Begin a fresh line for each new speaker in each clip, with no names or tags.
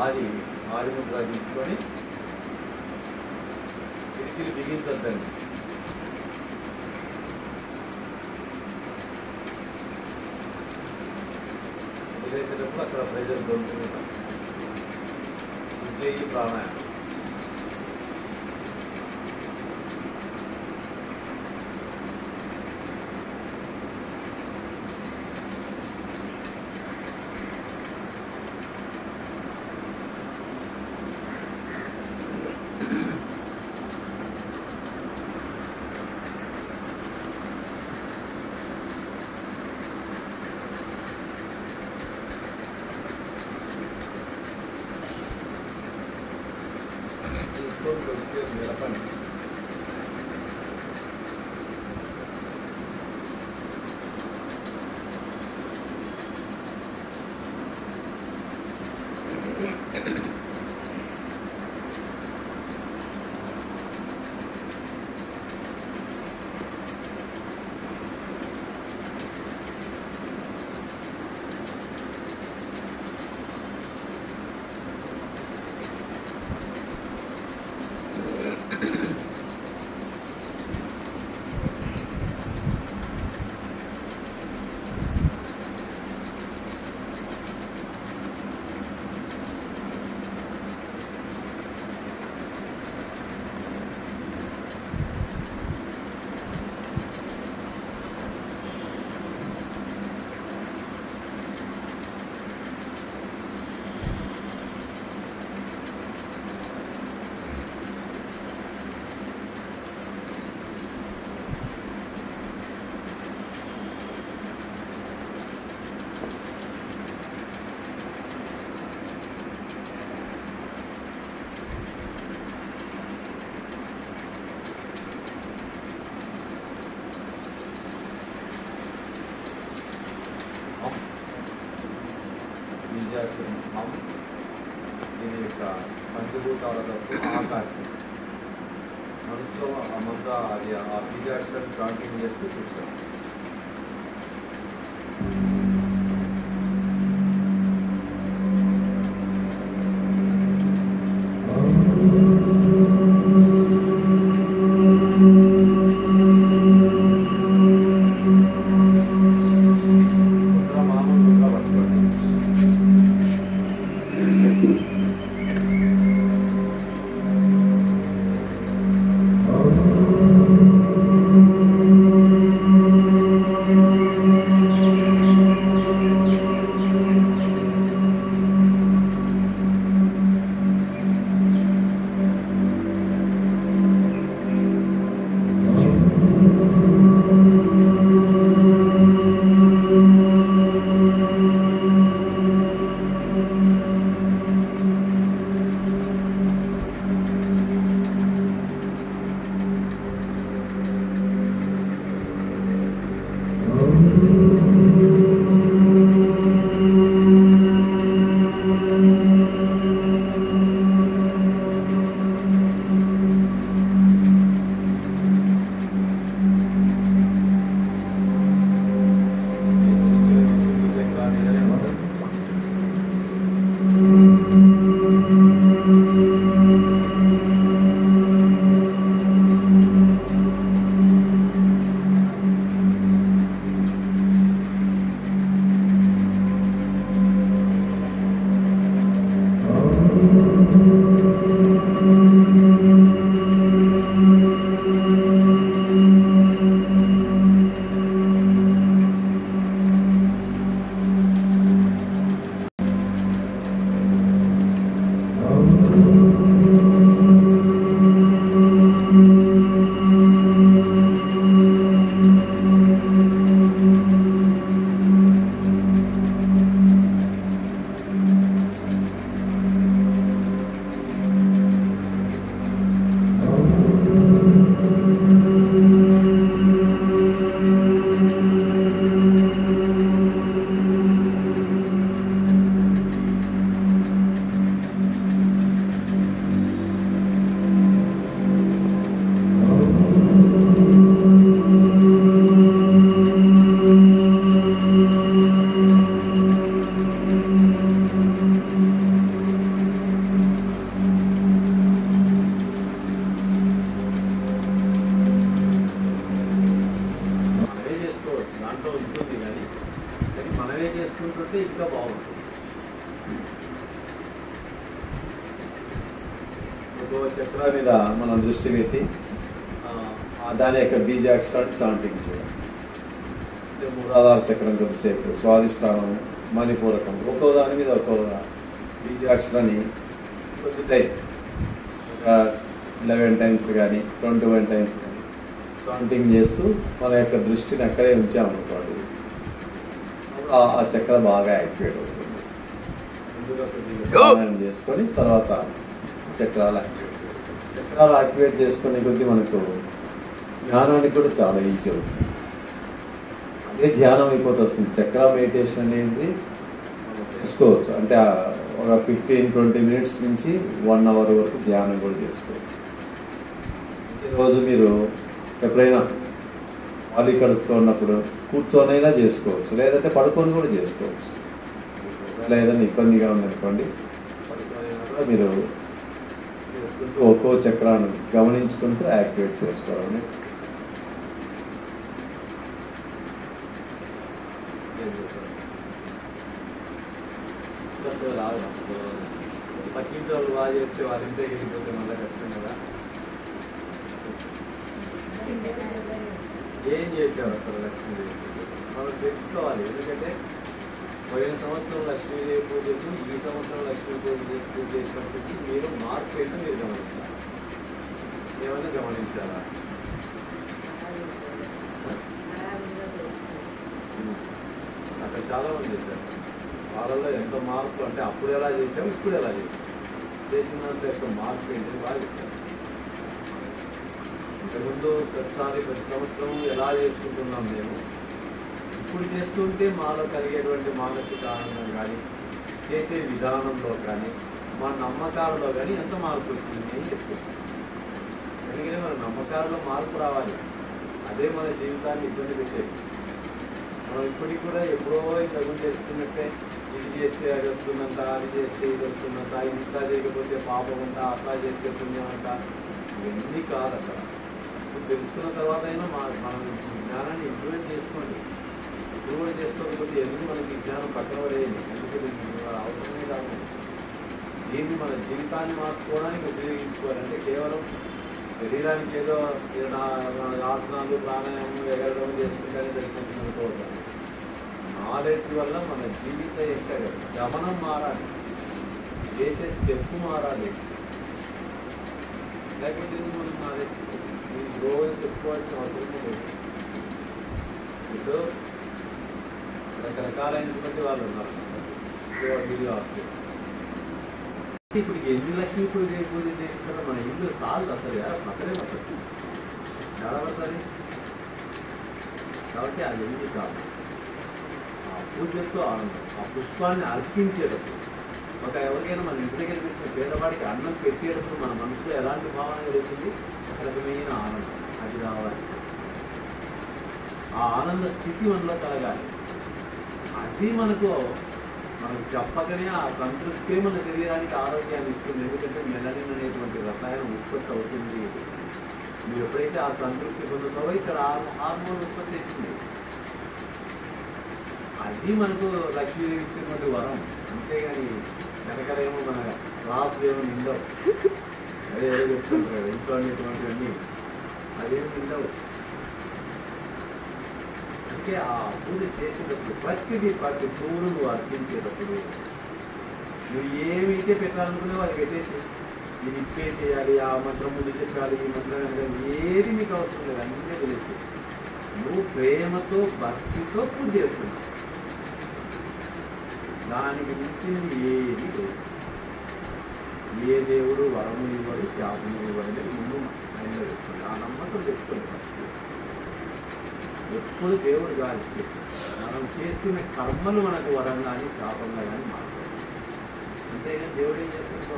ఆదిముద్ర తీసుకొని కిటికీలు బిగించొద్దండి. వదిలేసేటప్పుడు అక్కడ ప్రెజర్ దొరుకుతుంటాం. ఉజ్జయి ప్రాణాయామం. కొద్దిసేపు నిలపండి. దీని యొక్క పంచభూతాలతో ఆకాశం మనసులో అమంతా అది ఆ బీజాక్షరం చాంటింగ్ చేస్తూ కూర్చోండి. ఒక్కో చక్ర మీద మనం దృష్టి పెట్టి దాని యొక్క బీజాక్షరాన్ని చాంటింగ్ చేయాలి. అంటే మూలాధార చక్రం కొద్దిసేపు, స్వాధిష్టానం, మణిపూరకం, ఒక్కో దాని మీద ఒక్కో బీజాక్షరాన్ని కొద్ది టైం, ఒక 11 టైమ్స్ కానీ 21 టైమ్స్ కానీ చాంటింగ్ చేస్తూ మన యొక్క దృష్టిని అక్కడే ఉంచామనుకోండి, ఆ చక్ర బాగా యాక్టివేట్ అవుతుంది. ముందుగా చేసుకొని తర్వాత చక్రాలు యాక్టివేట్ చేసుకునే కొద్దీ మనకు ధ్యానానికి కూడా చాలా ఈజీ అవుతుంది. అదే ధ్యానం అయిపోతూ వస్తుంది. చక్ర మెడిటేషన్ అనేది చేసుకోవచ్చు. అంటే ఒక 15-20 మినిట్స్ నుంచి 1 అవర్ వరకు ధ్యానం కూడా చేసుకోవచ్చు. రోజు మీరు ఎప్పుడైనా ఖాళీ కడుపుతో ఉన్నప్పుడు కూర్చొనైనా చేసుకోవచ్చు, లేదంటే పడుకొని కూడా చేసుకోవచ్చు. ఏదైనా ఇబ్బందిగా ఉందనుకోండి, పడుకోనైనా కూడా మీరు చేసుకుంటూ ఒక్కో చక్రాన్ని గమనించుకుంటూ యాక్టివేట్ చేసుకోవాలని. అసలు రాదు. పక్కింటి వాళ్ళు బాగా చేస్తే వాళ్ళ ఇంటికి వెళ్ళిపోతే మళ్ళీ కష్టం కదా. ఏం చేశారు అసలు లక్ష్మీదేవి మనం తెలుసుకోవాలి. ఎందుకంటే పోయిన సంవత్సరం లక్ష్మీదేవి పూజకు ఈ సంవత్సరం లక్ష్మీదేవి పూజ చేసినప్పటికీ మీరు మార్పు ఏంటో మీరు గమనించాలి. ఏమైనా గమనించాలా? అక్కడ చాలా మంది చెప్పారు వాళ్ళలో ఎంత మార్పు, అంటే అప్పుడు ఎలా చేసాము ఇప్పుడు ఎలా చేసాము, చేసినంత యొక్క మార్పు ఏంటని బాగా చెప్పారు. ఇంతకుముందు ప్రతి సంవత్సరం ఎలా చేసుకుంటున్నాం మేము, ఇప్పుడు చేస్తుంటే మాలో కలిగేటువంటి మానసిక ఆనందం కానీ, చేసే విధానంలో కానీ, మా నమ్మకాలలో కానీ ఎంత మార్పు వచ్చింది అని చెప్తున్నాం. ఎందుకంటే మన నమ్మకాలలో మార్పు రావాలి. అదే మన జీవితాన్ని ఇబ్బంది పెట్టేది. మనం ఇప్పటికి కూడా ఎప్పుడో ఇంతకుముందు తెలుసుకున్నట్టే ఇది చేస్తే అది వస్తుందంట, అది చేస్తే ఇది వస్తుందంట, ఇట్లా చేయకపోతే పాపం అంట, అట్లా చేస్తే పుణ్యం అంట, ఇవన్నీ కాదు అక్కడ. ఇప్పుడు తెలుసుకున్న తర్వాత అయినా మనం జ్ఞానాన్ని ఇంప్లిమెంట్ చేసుకోండి. ఇప్పుడు కూడా చేసుకోకపోతే ఎందుకు మనకి జ్ఞానం పక్కన పడేయండి, ఎందుకు అవసరమే కాదు. దీన్ని మన జీవితాన్ని మార్చుకోవడానికి ఉపయోగించుకోవాలంటే కేవలం శరీరానికి ఏదో ఆసనాలు, ప్రాణాయామం, ఎగరడం చేసుకుంటేనే సరిపోతుంది అనుకోవద్దు. నాలెడ్జ్ వల్ల మన జీవిత యొక్క గమనం మారాలి, చేసే స్టెప్ మారాలి. లేకపోతే మనం నాలెడ్జ్ రోజు చెప్పుకోవాల్సిన అవసరం లేదు. ఇప్పుడు రకరకాలైనటువంటి వాళ్ళు ఉన్నారు, వీడియో ఆఫ్ చేసి ఇప్పుడు ఎన్ని లక్ష్మీ పూజ చేసిన తర్వాత మన ఇల్లు సాల్వ్ అసలు పక్కనే పడుతుంది, చాలా పడుతుంది. కాబట్టి అది ఎన్ని కాదు. ఆ పూజతో ఆనందం, ఆ పుష్పాన్ని అర్పించేటప్పుడు, ఒక ఎవరికైనా మన ఇంటి దగ్గరికి వచ్చిన పేదవాడికి అన్నం పెట్టేటప్పుడు మన మనసులో ఎలాంటి భావన కలుగుతుంది, ఒక రకమైన ఆనందం అది రావాలి. ఆ ఆనంద స్థితి మనలో కలగాలి. అది మనకు చెప్పకనే ఆ సంతృప్తే మన శరీరానికి ఆరోగ్యాన్ని ఇస్తుంది. ఎందుకంటే మెలనిన్ అనేటువంటి రసాయనం ఉత్పత్తి అవుతుంది. నువ్వు ఎప్పుడైతే ఆ సంతృప్తి పొందుతావో ఇక్కడ హార్మోన్ ఉత్పత్తి అవుతుంది. అది మనకు లక్ష్మీదేవి ఇచ్చినటువంటి వరం. అంతేగాని వెనకలేమో మన రాసులు ఏమో నిండవు. అదే ఏదో చెప్తుంటారు కదా ఇంట్లో అనేటువంటివన్నీ అదేమి నిండవు. అందుకే ఆ పూజ చేసేటప్పుడు ప్రతి పువ్వును నువ్వు అర్పించేటప్పుడు నువ్వు ఏమైతే పెట్టాలనుకునే వాళ్ళు పెట్టేసి ఇది ఇప్పే చేయాలి, ఆ మంత్రం ముందు చెప్పాలి, ఈ మంత్రం ఏది నీకు అవసరం లేదు, అన్నీ తెలిసి నువ్వు ప్రేమతో భక్తితో పూజ చేసుకున్నావు. దానికి మించింది ఏది లేదు. ఏ దేవుడు వరము ఇవ్వడు, శాపము ఇవ్వడు అనేది ముందు ఆయనలో చెప్తుంది. ఆ నమ్మకం చెప్తుంది. ఫస్ట్ ఎప్పుడు దేవుడు కాదు, మనం చేసుకునే కర్మలు మనకు వరంగా కానీ శాపంగా కానీ మాట్లాడు. అంతేగాని దేవుడు ఏం చేస్తాడు?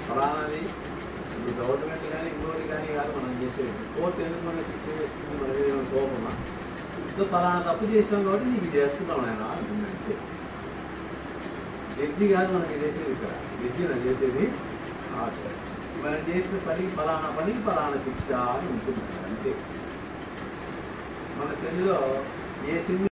ఫలానాది ఇప్పుడు గవర్నమెంట్ కానీ ఇంకోటి కానీ కాదు మనం చేసేది. కోర్టు ఎందుకు మనం శిక్ష చేస్తుంది, మన మీద కోపమా? ఇంకో ఫలానా తప్పు చేసినాం కాబట్టి నీకు చేస్తున్నాం ఆయన అంటుందంటే జడ్జి కాదు మనకి చేసేది. ఇక్కడ జడ్జి నాకు చేసేది మనం చేసిన పనికి ఫలానా శిక్ష అని ఉంటుంది అంతే. మన శనిలో ఏ శని